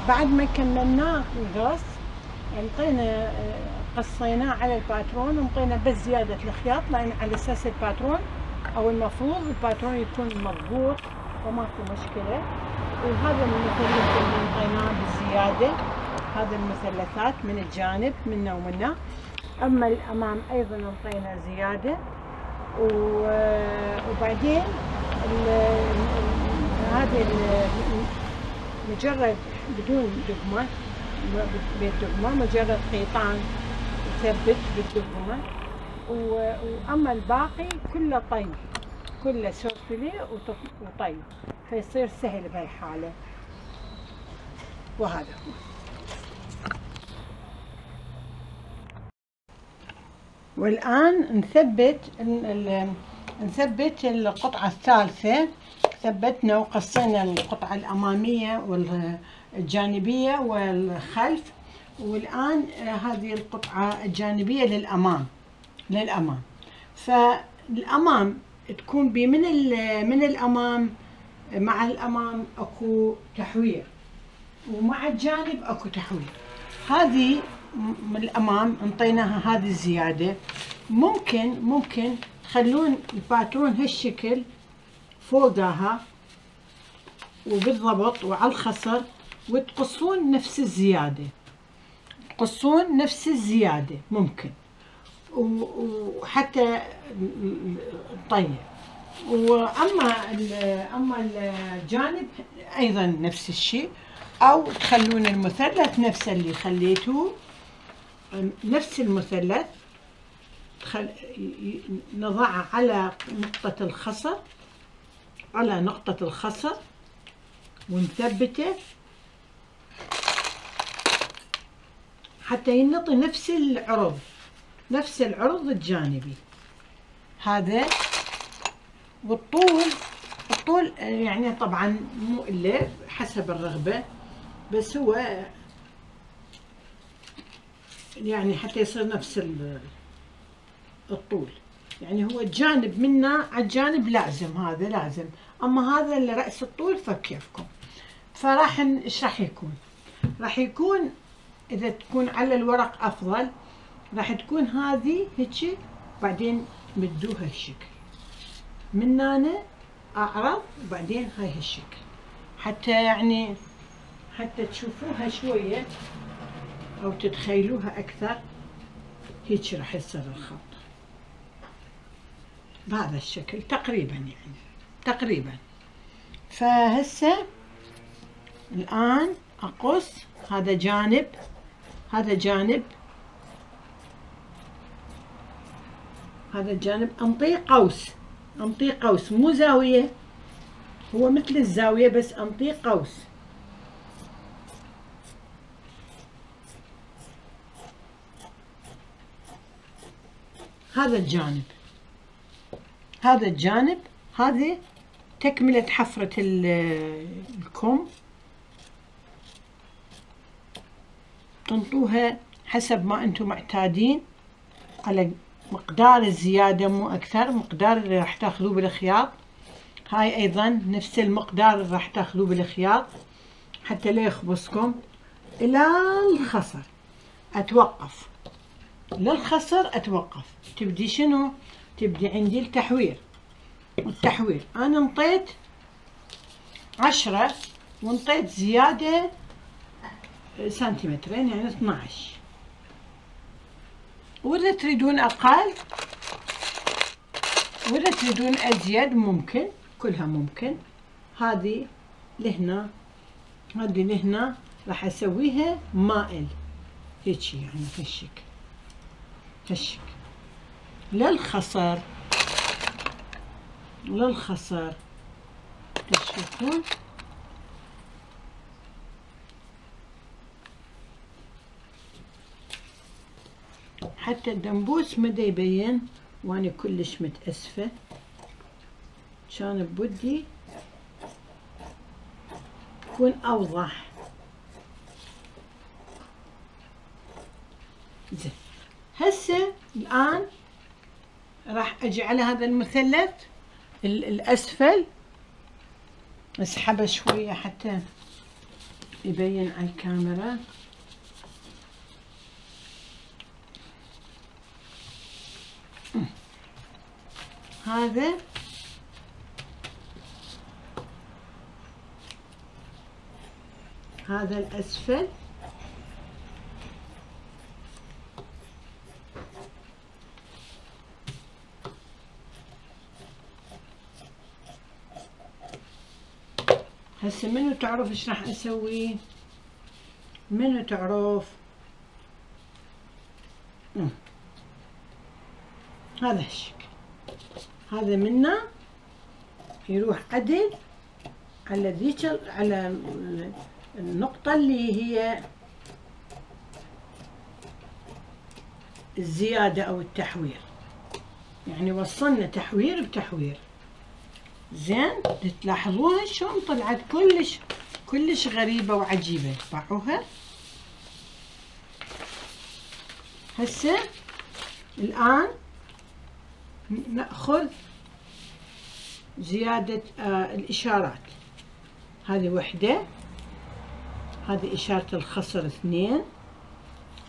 بعد ما كملناه القص انطينا قصيناه على الباترون وانطينا بس زيادة الخياط، لأن على أساس الباترون أو المفروض الباترون يكون مضبوط وماكو مشكلة. وهذا المثلث اللي انطيناه بالزيادة، هذا المثلثات من الجانب منا ومنا. أما الأمام أيضا انطينا زيادة. وبعدين هذه مجرد بدون دقمة، بالدقمة مجرد قيطان يثبت بالدقمة. وأما الباقي كله طي، كله سورفلي وطي، فيصير سهل بهالحالة. وهذا هو. والآن نثبت القطعة الثالثة. ثبتنا وقصينا القطعة الأمامية والجانبية والخلف، والآن هذه القطعة الجانبية للأمام. فالأمام تكون من الأمام، مع الأمام أكو تحوير، ومع الجانب أكو تحوير. هذه من الأمام انطيناها هذه الزيادة. ممكن تخلون الباترون هالشكل فوقها وبالضبط وعلى الخصر، وتقصون نفس الزيادة، ممكن، وحتى طيب. أما الجانب أيضا نفس الشيء، أو تخلون المثلث نفسه اللي خليتوه، نفس المثلث نضعه على نقطة الخصر ونثبته حتى ينطي نفس العرض الجانبي هذا. والطول يعني طبعا مو إلا حسب الرغبة، بس هو يعني حتى يصير نفس الطول. يعني هو الجانب منا على الجانب لازم، هذا لازم. أما هذا اللي رأس الطول فكيفكم. ايش راح يكون إذا تكون على الورق أفضل، راح تكون هذه هيك، بعدين مدوها هالشكل من هنا أعرض، وبعدين هاي هالشكل، حتى تشوفوها شوية أو تتخيلوها أكثر. هيك راح يصير الخط بهذا الشكل تقريبا. فهسه الآن أقص هذا جانب، أنطيه قوس، مو زاوية، هو مثل الزاوية بس أنطيه قوس. هذا الجانب هذه تكملة حفرة الكم. تنطوها حسب ما انتم معتادين، على مقدار الزيادة مو أكثر. مقدار اللي راح تاخذوه بالخياط، هاي أيضا نفس المقدار اللي راح تاخذوه بالخياط، حتى لا يخبصكم. إلى الخصر أتوقف، تبدي شنو؟ تبدي عندي التحوير. أنا انطيت 10 وانطيت زيادة سنتيمترين، يعني 12. وإذا تريدون أقل وإذا تريدون أزيد ممكن، كلها ممكن. هذه لهنا راح أسويها مائل هيك، يعني هالشكل للخصر تشوفون. حتى الدنبوس مدى يبين، وأنا كلش متأسفة، كان بودي يكون أوضح. زين، هسه الآن راح أجي على هذا المثلث الأسفل، أسحبه شوية حتى يبين على الكاميرا. هذا الأسفل، هسه منو تعرف ايش راح اسوي؟ منو تعرف؟ هذا الشكل، هذا منه يروح عدل على ذيك، على النقطة اللي هي الزيادة او التحوير، يعني وصلنا تحوير بتحوير. زين، تلاحظوها شلون طلعت كلش غريبة وعجيبة. باعوها. هسه الآن نأخذ زيادة الإشارات. هذه وحدة، هذه إشارة الخصر 2.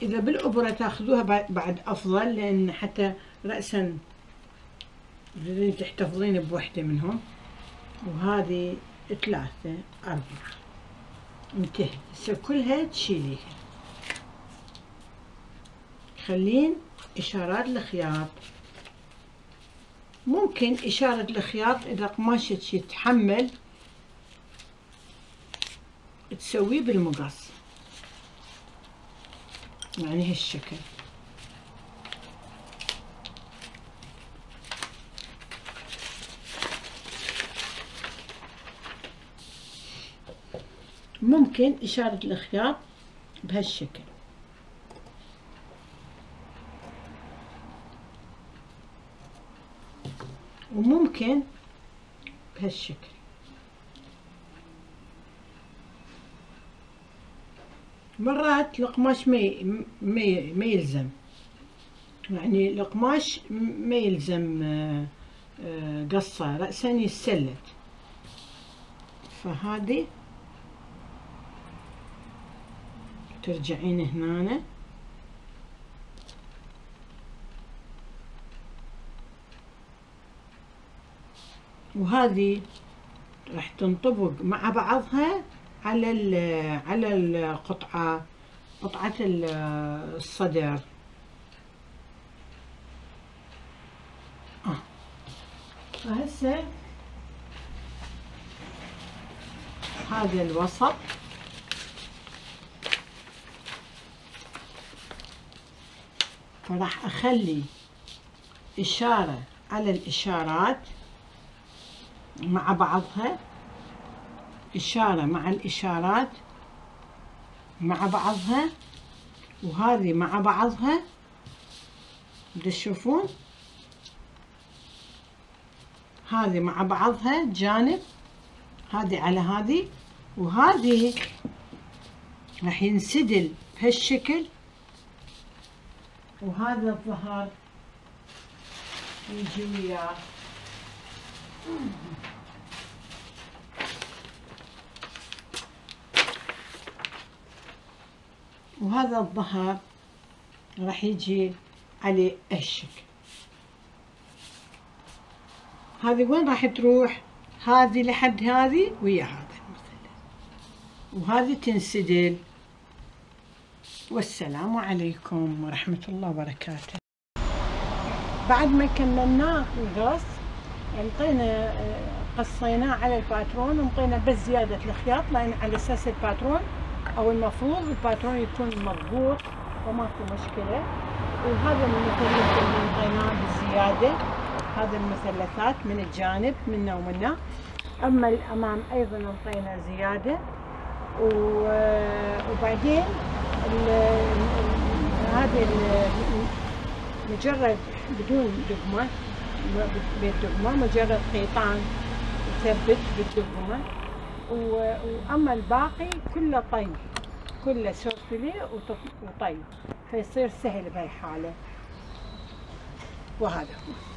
إذا بالأبرة تاخذوها بعد أفضل، لأن حتى رأسا تريدين تحتفظين بوحدة منهم. وهذه 3 4 انتهى. هسه كلها تشيليها. خلين إشارات الخياط. ممكن إشارة الخياط إذا قماشة يتحمل تسويه بالمقص، يعني هالشكل. ممكن إشارة الخياط بهالشكل. وممكن بهالشكل. مرات القماش ما يلزم، يعني القماش ما يلزم قصة، رأسا يتسلت. فهذه ترجعين هنا وهذه راح تنطبق مع بعضها على القطعة، قطعة الصدر. فهسه هذا الوسط فراح أخلي إشارة على الإشارات مع بعضها، إشارة مع الإشارات مع بعضها، وهذه مع بعضها. تشوفون هذه مع بعضها جانب، هذه على هذه، وهذه راح ينسدل بهالشكل. وهذا الظهر يجي وياه. وهذا الظهر راح يجي عليه هالشكل. هذه وين راح تروح؟ هذه لحد هذه ويا هذا المثلث، وهذه تنسدل. والسلام عليكم ورحمة الله وبركاته. بعد ما كملنا القص، انطينا قصيناه على الباترون، وانطينا بس زيادة الخياط، لأن على أساس الباترون أو المفروض الباترون يكون مضبوط وماكو مشكلة. وهذا المثلث اللي انطيناه بالزيادة، هذا المثلثات من الجانب منا ومنا. أما الأمام أيضا انطينا زيادة. وبعدين هذا مجرد بدون دقمة، بالدقمة مجرد خيطان يثبت بالدقمة. وأما الباقي كله طي، كله سورفلي وطي، فيصير سهل بهالحالة. وهذا هو.